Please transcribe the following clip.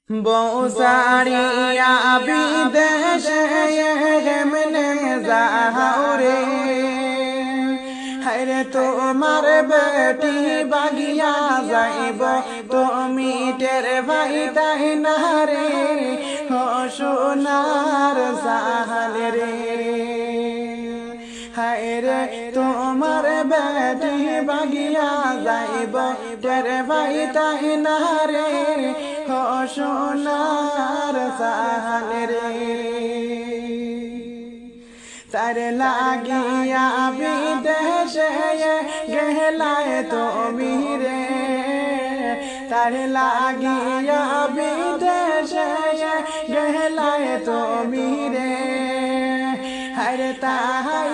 বউ সারিয়া বিদেশে হেমনে যাও রে, হায়রে তোমার বেটি বাগিয়া যাইব, তুমি টের ভাই তাই না রে, ও সোনার জাহাল রে। হায়রে তোমার বেটি বাগিয়া যাইব, টের ভাই তাই না রে, ও সোনার জাহাল রে। তার লাগিয়া বিদেশে গেলায় তুমি রে, তার লাগিয়া বিদেশে গেলায় তুমি রে, হরে তাই